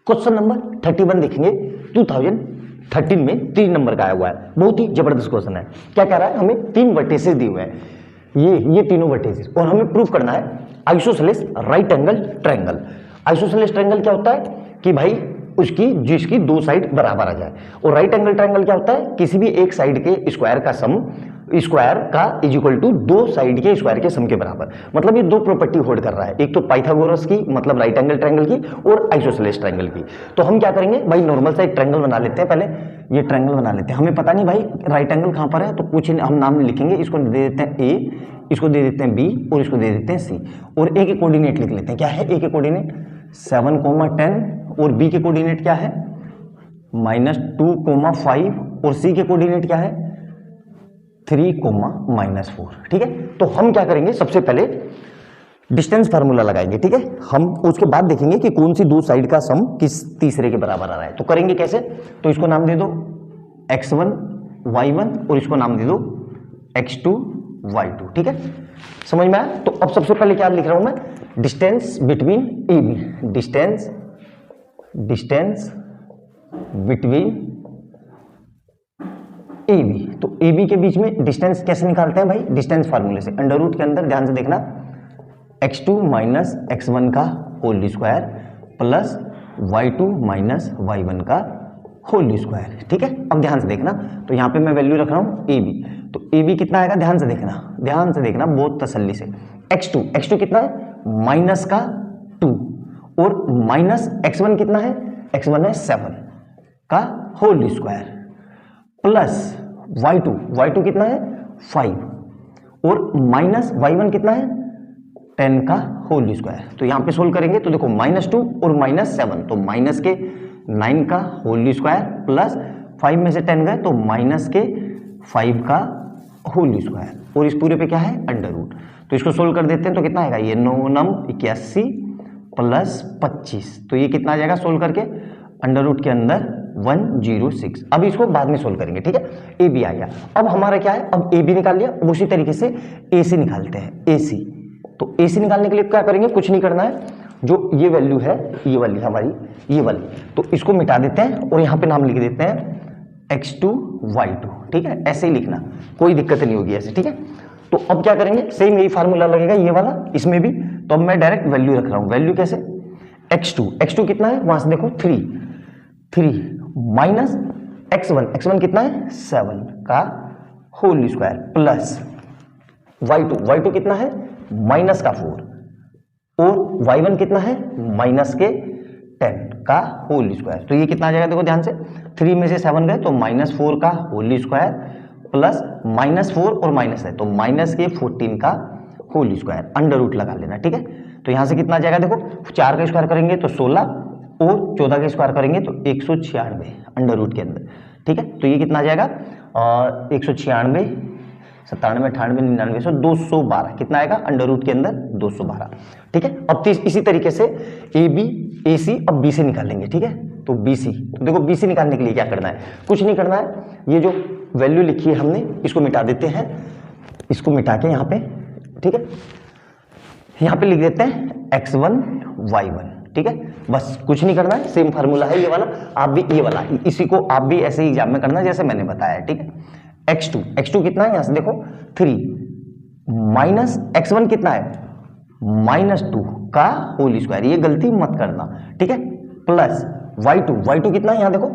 Question number 31 देखेंगे 2013 में 3 number का आया हुआ है। बहुत ही जबरदस्त क्वेश्चन है। क्या कह रहा है, हमें 3 वर्टिसेस दिए हुए हैं, ये तीनों वर्टिसेस, और हमें प्रूव करना है isosceles right angle triangle. Isosceles triangle क्या होता है कि भाई जिसकी 2 साइड बराबर आ जाए, और राइट एंगल ट्रायंगल क्या होता है, किसी भी एक साइड के स्क्वायर का सम स्क्वायर का इज इक्वल टू 2 साइड के स्क्वायर के सम के बराबर। मतलब ये 2 प्रॉपर्टी होल्ड कर रहा है, एक तो पाइथागोरस की मतलब राइट एंगल ट्रायंगल की, और आइसोसेलेस ट्रायंगल की। तो हम क्या करेंगे भाई, नॉर्मल सा एक ट्रायंगल बना लेते हैं। पहले ये ट्रायंगल बना लेते हैं। हमें पता नहीं भाई राइट एंगल कहां पर है, तो कुछ हम नाम लिखेंगे, इसको दे देते हैं ए, इसको दे देते हैं बी, और इसको दे देते हैं सी, और ए के कोऑर्डिनेट लिख लेते हैं। क्या है ए के कोऑर्डिनेट 7,10, और बी के कोऑर्डिनेट क्या है -2,5, और सी के कोऑर्डिनेट क्या है 3,-4। ठीक है, तो हम क्या करेंगे, सबसे पहले डिस्टेंस फार्मूला लगाएंगे। ठीक है, हम उसके बाद देखेंगे कि कौन सी 2 साइड का सम किस तीसरे के बराबर आ रहा है। तो करेंगे कैसे, तो इसको नाम दे दो x1 y1, और इसको नाम दे दो x2 y2। ठीक है, समझ में आया। तो अब सबसे पहले क्या लिख रहा हूं मैं, distance between A B, distance between A B. तो ए बी के बीच में डिस्टेंस कैसे निकालते हैं भाई, डिस्टेंस फार्मूले से, अंडर रूट के अंदर ध्यान से देखना x2 माइनस x1 का whole square plus y2 minus y1 का होल स्क्वायर। ठीक है, अब ध्यान से देखना, तो यहां पे मैं वैल्यू रख रहा हूं ए बी, तो ए बी कितना आएगा, ध्यान से देखना बहुत तसल्ली से। x2 कितना है माइनस का 2, और माइनस x1 कितना है, x1 है 7 का होल स्क्वायर, प्लस y2 कितना है 5, और माइनस y1 कितना है 10 का होल स्क्वायर। तो यहां पे सोल्व करेंगे तो देखो -2 और -7, तो माइनस के 9 का होल स्क्वायर प्लस 5 में से 10 गए तो माइनस के 5 का होल स्क्वायर, और इस पूरे पे क्या है अंडर रूट। तो इसको सोल्व कर देते हैं, तो कितना आएगा, ये 9 81 प्लस 25, तो ये कितना आ जाएगा सोल्व करके, अंडर रूट के अंदर 106। अब इसको बाद में सोल्व करेंगे। ठीक है, ए बी आ गया। अब हमारा क्या है, अब ए बी निकाल लिया, उसी तरीके से ए सी निकालते हैं, ए सी। तो ए सी निकालने के लिए क्या करेंगे, कुछ नहीं करना है, जो ये वैल्यू है ये वाली हमारी, ये वाली, तो इसको मिटा देते हैं, और यहाँ पे नाम लिख देते हैं x2 y2। ठीक है, ऐसे ही लिखना, कोई दिक्कत नहीं होगी ऐसे। ठीक है, तो अब क्या करेंगे, सेम यही फार्मूला लगेगा ये वाला इसमें भी। तो अब मैं डायरेक्ट वैल्यू रख रहा हूं, वैल्यू कैसे, x2 कितना है, वहां से देखो 3 माइनस x1 कितना है 7 का होल स्क्वायर, प्लस y2 कितना है माइनस का 4, और y1 कितना है माइनस के 10 का होल स्क्वायर। तो ये कितना आ जाएगा, देखो ध्यान से, 3 में से 7 गए तो -4 का होल स्क्वायर, प्लस -4 और माइनस है तो माइनस के 14 का होल स्क्वायर, अंडर रूट लगा लेना। ठीक है, तो यहां से कितना आ जाएगा, देखो 4 का स्क्वायर करेंगे तो 16, और 14 का स्क्वायर करेंगे तो 196 अंडर रूट के अंदर। ठीक है, तो ये कितना आ जाएगा, 196, 97, 98, 99, 100, 212 कितना आएगा अंडर रूट के अंदर 212। ठीक है, अब इसी तरीके से ए बी, ए सी, अब बी सी निकालेंगे। ठीक है, तो बी सी, तो देखो बी सी निकालने के लिए क्या करना है, कुछ नहीं करना है, ये जो वैल्यू लिखी है हमने इसको मिटा देते हैं, इसको मिटा के यहाँ पे, ठीक है, यहाँ पे लिख देते हैं x1 y1। ठीक है, बस कुछ नहीं करना है, सेम फार्मूला है ये वाला, आप भी ये वाला, इसी को आप भी ऐसे ही एग्जाम में करना जैसे मैंने बताया। ठीक है, x2 कितना है, यहां से देखो 3 माइनस x1 कितना है -2 का होल स्क्वायर, ये गलती मत करना। ठीक है, प्लस y2 कितना है, यहां देखो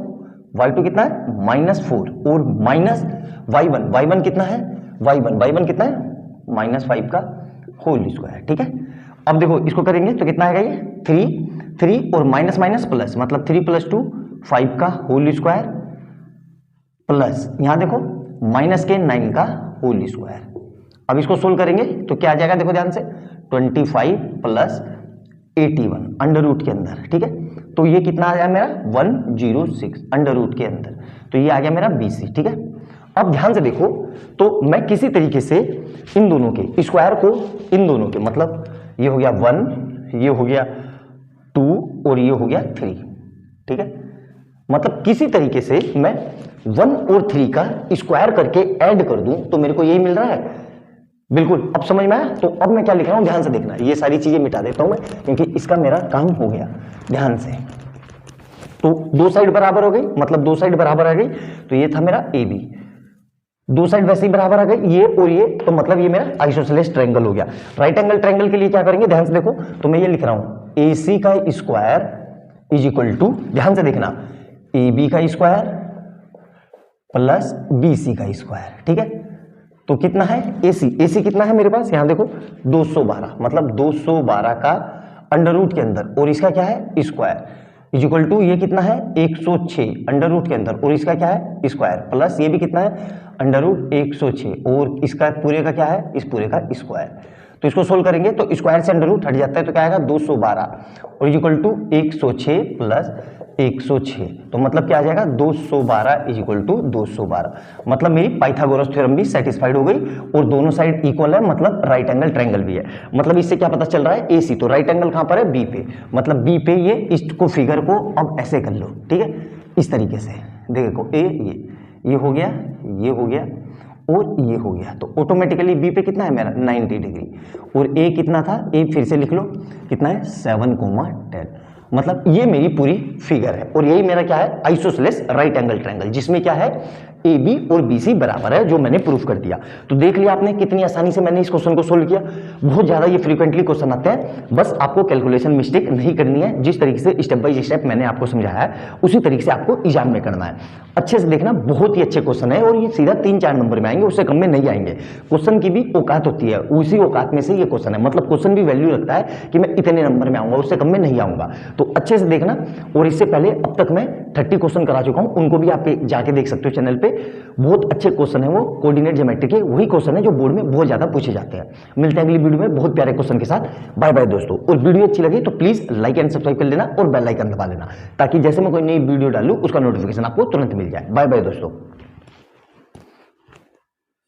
y2 कितना है -4, और माइनस y1 कितना है, y1 कितना है -5 का होल स्क्वायर। ठीक है, अब देखो इसको करेंगे तो कितना आएगा, ये 3 और माइनस प्लस, मतलब 3 + 2 5 का होल स्क्वायर, प्लस यहां देखो माइनस के 9 का होल स्क्वायर। अब इसको सोल्व करेंगे तो क्या आ जाएगा, देखो ध्यान से, 25 प्लस 81 अंडर रूट के अंदर। ठीक है, तो ये कितना आ जाएगा मेरा 106 अंडर रूट के अंदर, तो ये आ गया मेरा BC। ठीक है, अब ध्यान से देखो, तो मैं किसी तरीके से इन दोनों के स्क्वायर को, इन दोनों के मतलब ये हो गया 1, ये हो गया 2, और ये हो गया 3। ठीक है, मतलब किसी तरीके से मैं 1 और 3 का स्क्वायर करके ऐड कर दूं तो मेरे को यही मिल रहा है। बिल्कुल, अब समझ में आया। तो अब मैं क्या लिख रहा हूं, ध्यान से देखना, ये सारी चीजें मिटा देता हूं मैं, क्योंकि इसका मेरा काम हो गया। ध्यान से तो दो साइड बराबर हो गई, मतलब दो साइड बराबर आ गई, तो ये था मेरा ए बी, दो साइड वैसे ही बराबर आ गई, ये और ये, तो मतलब ये मेरा आइसोसेलेस ट्रायंगल हो गया। राइट एंगल ट्रायंगल के लिए क्या करेंगे, ध्यान से देखो, तो मैं ये लिख रहा हूं ए सी का स्क्वायर इज इक्वल टू, ध्यान से देखना, ए बी का स्क्वायर प्लस बी सी का स्क्वायर, ठीक है। तो कितना है ए सी कितना है मेरे पास, यहां देखो 212, मतलब 212 का अंडर रूट के अंदर और इसका क्या है स्क्वायर इज इक्वल टू, ये कितना है 106 अंडर रूट के अंदर और इसका क्या है स्क्वायर, प्लस ये भी कितना है अंडर रूट 106 और इसका पूरे का क्या है, इस पूरे का स्क्वायर। तो इसको सोल्व करेंगे तो स्क्वायर से अंडर रूट हट जाता है, तो क्या आएगा 212 और इज इक्वल टू 106 प्लस 106, तो मतलब क्या आ जाएगा 212 इज इक्वल टू 212, मतलब मेरी पाइथागोरस थ्योरम भी सेटिस्फाइड हो गई और दोनों साइड इक्वल है, मतलब राइट एंगल ट्रायंगल भी है। मतलब इससे क्या पता चल रहा है एसी, तो राइट एंगल कहां पर है बी पे, मतलब बी पे ये इसको फिगर को अब ऐसे कर लो, ठीक है, इस तरीके से देखो ए ये हो गया, ये हो गया और ये हो गया, तो ऑटोमेटिकली बी पे कितना है मेरा 90 डिग्री और ए कितना था, ए फिर से लिख लो कितना है 7,10, मतलब ये मेरी पूरी फिगर है और यही मेरा क्या है आइसोसेलेस राइट एंगल ट्रायंगल, जिसमें क्या है ए बी और बी सी बराबर है, जो मैंने प्रूफ कर दिया। तो देख लिया आपने कितनी आसानी से मैंने इस क्वेश्चन को सोल्व किया। बहुत ज्यादा ये फ्रीक्वेंटली क्वेश्चन आते हैं, बस आपको कैलकुलेशन मिस्टेक नहीं करनी है, जिस तरीके से स्टेप बाय स्टेप मैंने आपको समझाया है उसी तरीके से आपको एग्जाम में करना है। अच्छे से देखना, बहुत ही अच्छे क्वेश्चन है और ये सीधा 3-4 नंबर में आएंगे, उससे कम में नहीं आएंगे। क्वेश्चन की भी औकात होती है, उसी औकात में से ये क्वेश्चन है, मतलब क्वेश्चन भी वैल्यू रखता है कि मैं इतने नंबर में आऊंगा, उससे कम में नहीं आऊंगा। तो अच्छे से देखना, और इससे पहले अब तक मैं 30 क्वेश्चन करा चुका हूं, उनको भी आप जाके देख सकते हो चैनल पे। बहुत अच्छे क्वेश्चन है वो, कोऑर्डिनेट ज्योमेट्री के वही क्वेश्चन है जो बोर्ड में बहुत ज्यादा पूछे जाते हैं। मिलते हैं अगली वीडियो में बहुत प्यारे क्वेश्चन के साथ। बाय बाय दोस्तों, और वीडियो अच्छी लगी तो प्लीज लाइक एंड सब्सक्राइब कर लेना और बेल आइकन दबा लेना, ताकि जैसे मैं कोई नई वीडियो डालूं उसका नोटिफिकेशन आपको तुरंत मिल जाए। बाय बाय दोस्तों।